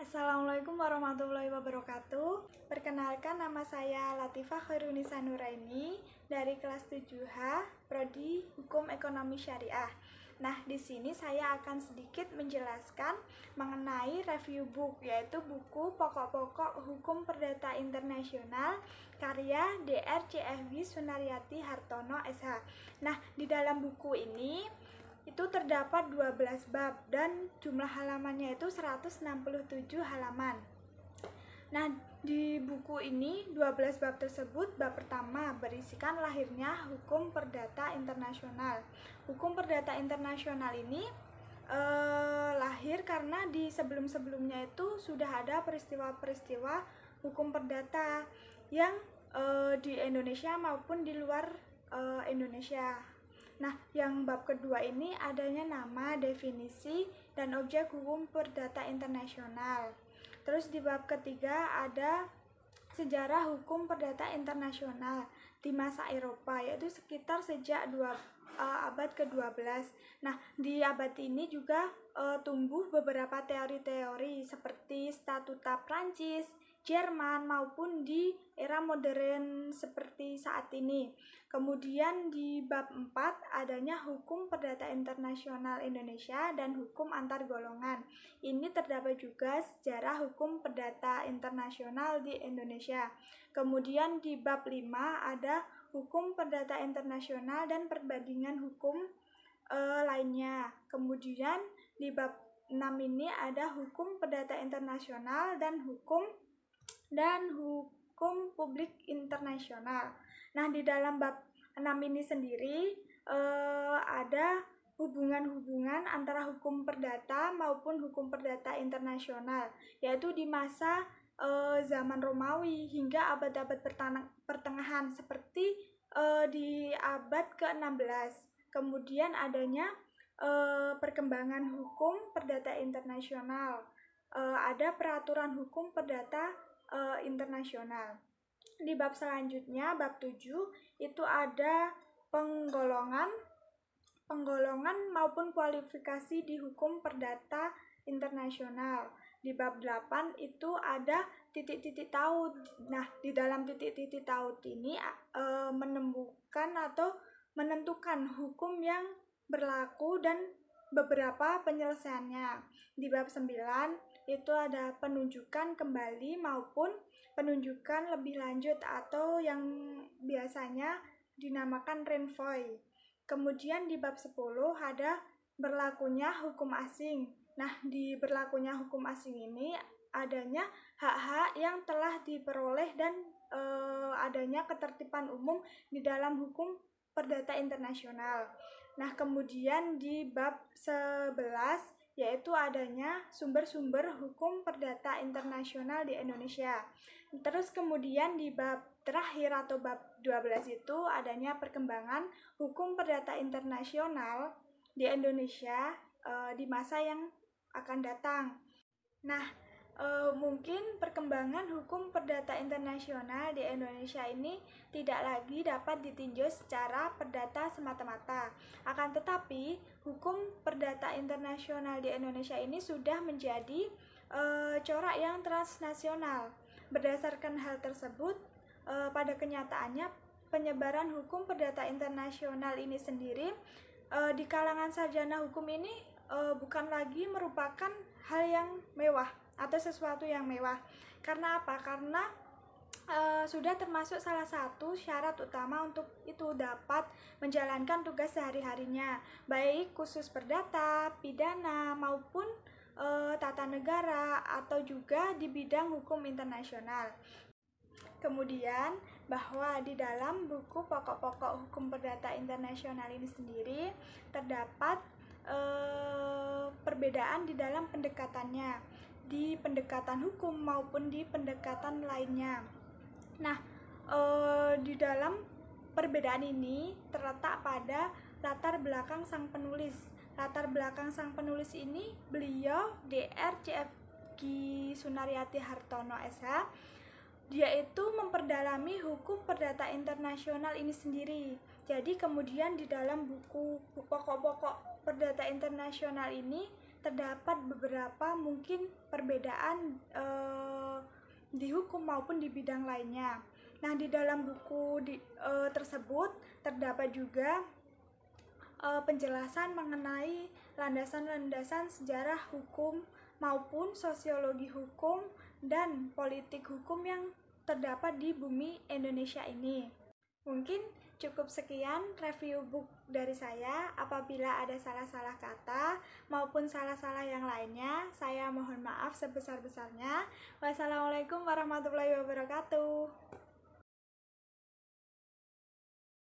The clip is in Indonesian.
Assalamualaikum warahmatullahi wabarakatuh. Perkenalkan, nama saya Latifah Khairunisa Nuraini dari kelas 7H, Prodi Hukum Ekonomi Syariah. Nah, di sini saya akan sedikit menjelaskan mengenai review book, yaitu buku pokok-pokok hukum perdata internasional karya Dr. CFB Sunaryati Hartono SH. Nah, di dalam buku ini itu terdapat 12 bab dan jumlah halamannya itu 167 halaman. Nah, di buku ini 12 bab tersebut, bab pertama berisikan lahirnya hukum perdata internasional. Hukum perdata internasional ini lahir karena di sebelum-sebelumnya itu sudah ada peristiwa-peristiwa hukum perdata yang di Indonesia maupun di luar Indonesia. Nah, yang bab kedua ini adanya nama, definisi, dan objek hukum perdata internasional. Terus di bab ketiga ada sejarah hukum perdata internasional di masa Eropa, yaitu sekitar sejak abad ke-12. Nah, di abad ini juga tumbuh beberapa teori-teori seperti statuta Prancis, Jerman, maupun di era modern seperti saat ini. Kemudian di bab 4 adanya hukum perdata internasional Indonesia dan hukum antar golongan. Ini terdapat juga sejarah hukum perdata internasional di Indonesia. Kemudian di bab 5 ada hukum perdata internasional dan perbandingan hukum lainnya. Kemudian di bab 6 ini ada hukum perdata internasional dan hukum publik internasional. Nah, di dalam bab 6 ini sendiri ada hubungan-hubungan antara hukum perdata maupun hukum perdata internasional, yaitu di masa zaman Romawi hingga abad-abad pertengahan seperti di abad ke-16. Kemudian adanya perkembangan hukum perdata internasional. Ada peraturan hukum perdata internasional. Di bab selanjutnya, bab 7, itu ada penggolongan maupun kualifikasi di hukum perdata internasional. Di bab 8 itu ada titik-titik taut. Nah, di dalam titik-titik taut ini menemukan atau menentukan hukum yang berlaku dan beberapa penyelesaiannya. Di bab 9 itu ada penunjukan kembali maupun penunjukan lebih lanjut atau yang biasanya dinamakan renvoi. Kemudian di bab 10 ada berlakunya hukum asing. Nah, di berlakunya hukum asing ini adanya hak-hak yang telah diperoleh dan adanya ketertiban umum di dalam hukum perdata internasional. Nah, kemudian di bab 11 yaitu adanya sumber-sumber hukum perdata internasional di Indonesia. Terus kemudian di bab terakhir atau bab 12 itu adanya perkembangan hukum perdata internasional di Indonesia di masa yang akan datang. Nah, mungkin perkembangan hukum perdata internasional di Indonesia ini tidak lagi dapat ditinjau secara perdata semata-mata. Akan tetapi, hukum perdata internasional di Indonesia ini sudah menjadi corak yang transnasional. Berdasarkan hal tersebut, pada kenyataannya penyebaran hukum perdata internasional ini sendiri di kalangan sarjana hukum ini bukan lagi merupakan hal yang mewah atau sesuatu yang mewah. Karena apa? Karena sudah termasuk salah satu syarat utama untuk itu dapat menjalankan tugas sehari-harinya, baik khusus perdata, pidana, maupun tata negara, atau juga di bidang hukum internasional. Kemudian, bahwa di dalam buku pokok-pokok hukum perdata internasional ini sendiri terdapat perbedaan di dalam pendekatannya, di pendekatan hukum maupun di pendekatan lainnya. Nah, di dalam perbedaan ini terletak pada latar belakang sang penulis. Latar belakang sang penulis ini beliau Dr. CFB Sunaryati Hartono SH. Dia itu memperdalami hukum perdata internasional ini sendiri. Jadi kemudian di dalam buku pokok-pokok perdata internasional ini terdapat beberapa mungkin perbedaan di hukum maupun di bidang lainnya. Nah, di dalam buku tersebut terdapat juga penjelasan mengenai landasan-landasan sejarah hukum maupun sosiologi hukum dan politik hukum yang terdapat di bumi Indonesia ini. Mungkin cukup sekian review book dari saya. Apabila ada salah-salah kata maupun salah-salah yang lainnya, saya mohon maaf sebesar-besarnya. Wassalamualaikum warahmatullahi wabarakatuh.